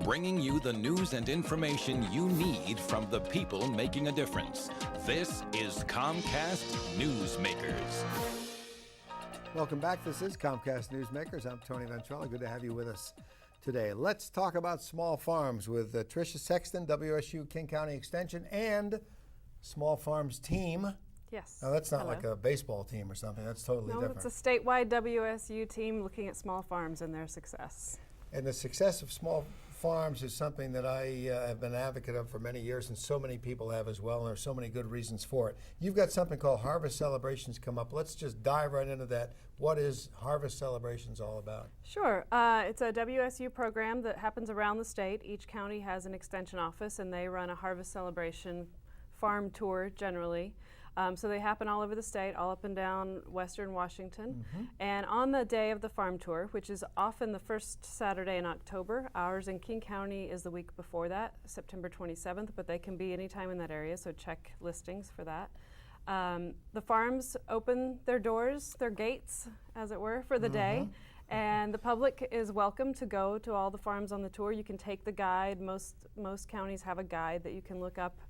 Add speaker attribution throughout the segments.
Speaker 1: bringing you the news and information you need from the people making a difference. This is Comcast Newsmakers.
Speaker 2: Welcome back. This is Comcast Newsmakers. I'm Tony Ventrella. Good to have you with us today. Let's talk about small farms with Tricia Sexton, WSU King County Extension, and Small Farms team.
Speaker 3: Yes.
Speaker 2: Now, that's not like a baseball team or something. That's totally different.
Speaker 3: No, it's a statewide WSU team looking at small farms and their success.
Speaker 2: And the success of small farms is something that I have been an advocate of for many years, and so many people have as well, and there are so many good reasons for it. You've got something called Harvest Celebrations come up. Let's just dive right into that. What is Harvest Celebrations all about?
Speaker 3: Sure. It's a WSU program that happens around the state. Each county has an extension office, and they run a Harvest Celebration farm tour generally. So they happen all over the state, all up and down western Washington. Mm-hmm. And on the day of the farm tour, which is often the first Saturday in October, ours in King County is the week before that, September 27th, but they can be any time in that area, so check listings for that. The farms open their doors, their gates, as it were, for the day. And the public is welcome to go to all the farms on the tour. You can take the guide. Most counties have a guide that you can look up,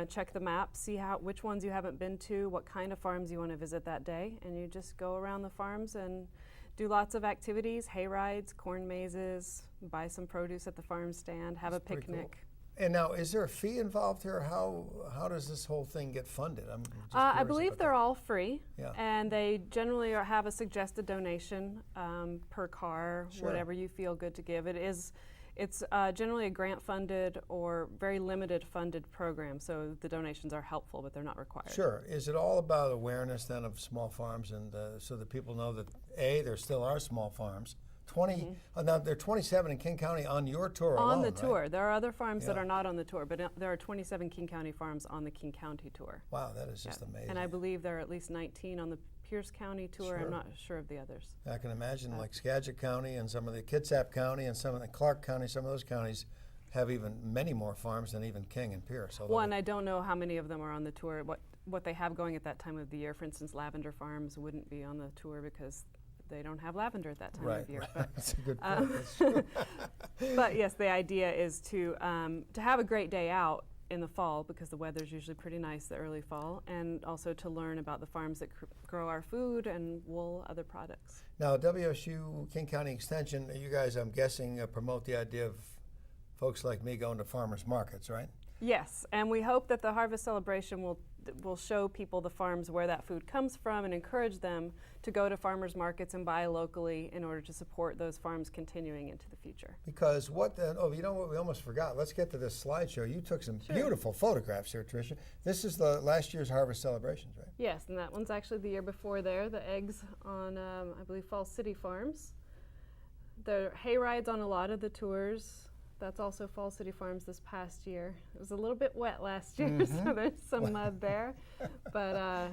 Speaker 3: check the map, see which ones you haven't been to, what kind of farms you want to visit that day, and you just go around the farms and do lots of activities, hay rides, corn mazes, buy some produce at the farm stand, have a picnic.
Speaker 2: Cool. And now, is there a fee involved here? How does this whole thing get funded? I'm just
Speaker 3: I believe they're all free,
Speaker 2: yeah.
Speaker 3: And they generally have a suggested donation per car,
Speaker 2: Sure.
Speaker 3: Whatever you feel good to give. It's generally a grant-funded or very limited funded program, so the donations are helpful, but they're not required.
Speaker 2: Sure. Is it all about awareness then of small farms, and so that people know that there still are small farms? 20. Now there are 27 in King County on your tour alone,
Speaker 3: on the tour.
Speaker 2: Right?
Speaker 3: There are other farms that are not on the tour, but there are 27 King County farms on the King County tour.
Speaker 2: Wow, that is just amazing.
Speaker 3: And I believe there are at least 19 on the Pierce County tour.
Speaker 2: Sure.
Speaker 3: I'm not sure of the others.
Speaker 2: I can imagine like Skagit County and some of the Kitsap County and some of the Clark County, some of those counties have even many more farms than even King and Pierce.
Speaker 3: Well, and I don't know how many of them are on the tour, what they have going at that time of the year. For instance, Lavender Farms wouldn't be on the tour because they don't have lavender at that time of year. But,
Speaker 2: that's a good point. That's true.
Speaker 3: But yes, the idea is to have a great day out in the fall, because the weather's usually pretty nice the early fall, and also to learn about the farms that grow our food and wool, other products.
Speaker 2: Now, WSU King County Extension, you guys, I'm guessing, promote the idea of folks like me going to farmers markets, right?
Speaker 3: Yes, and we hope that the Harvest Celebration will show people the farms where that food comes from and encourage them to go to farmers markets and buy locally in order to support those farms continuing into the future.
Speaker 2: Because you know what we almost forgot? Let's get to this slideshow. You took some beautiful photographs here, Tricia. This is the last year's Harvest Celebrations, right?
Speaker 3: Yes, and that one's actually the year before there, the eggs on, I believe, Falls City Farms. The hay rides on a lot of the tours. That's also Falls City Farms this past year. It was a little bit wet last year, so there's some mud there. But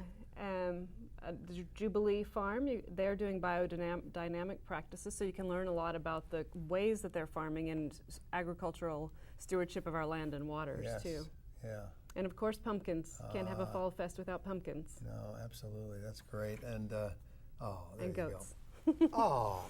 Speaker 3: the Jubilee Farm, they're doing biodynamic practices, so you can learn a lot about the ways that they're farming and agricultural stewardship of our land and waters, too.
Speaker 2: Yeah.
Speaker 3: And of course, pumpkins. Can't have a fall fest without pumpkins.
Speaker 2: No, absolutely. That's great. And there
Speaker 3: and
Speaker 2: you
Speaker 3: goats.
Speaker 2: Go.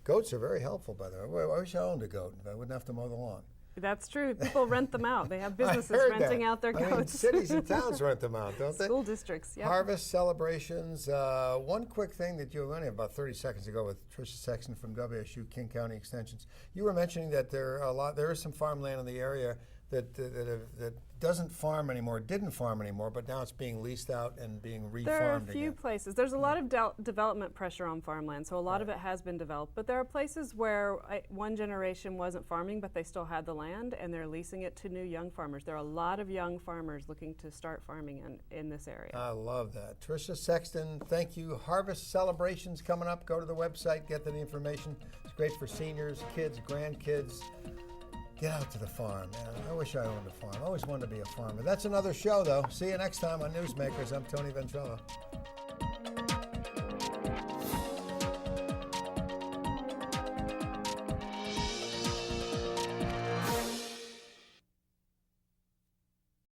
Speaker 2: Goats are very helpful, by the way. I wish I owned a goat. I wouldn't have to mow the lawn.
Speaker 3: That's true. People rent them out. They have businesses renting out their goats.
Speaker 2: I mean, cities and towns rent them out, don't they?
Speaker 3: School districts, yeah.
Speaker 2: Harvest Celebrations. One quick thing that you only about 30 seconds ago with Tricia Sexton from WSU King County Extensions. You were mentioning that there is some farmland in the area that doesn't farm anymore, didn't farm anymore, but now it's being leased out and being refarmed again.
Speaker 3: There are a few places. There's a lot of development pressure on farmland, so a lot of it has been developed. But there are places where one generation wasn't farming, but they still had the land, and they're leasing it to new young farmers. There are a lot of young farmers looking to start farming in this area.
Speaker 2: I love that. Tricia Sexton, thank you. Harvest Celebrations coming up. Go to the website, get the information. It's great for seniors, kids, grandkids. Get out to the farm, man. I wish I owned a farm. I always wanted to be a farmer. That's another show, though. See you next time on Newsmakers. I'm Tony Ventrella.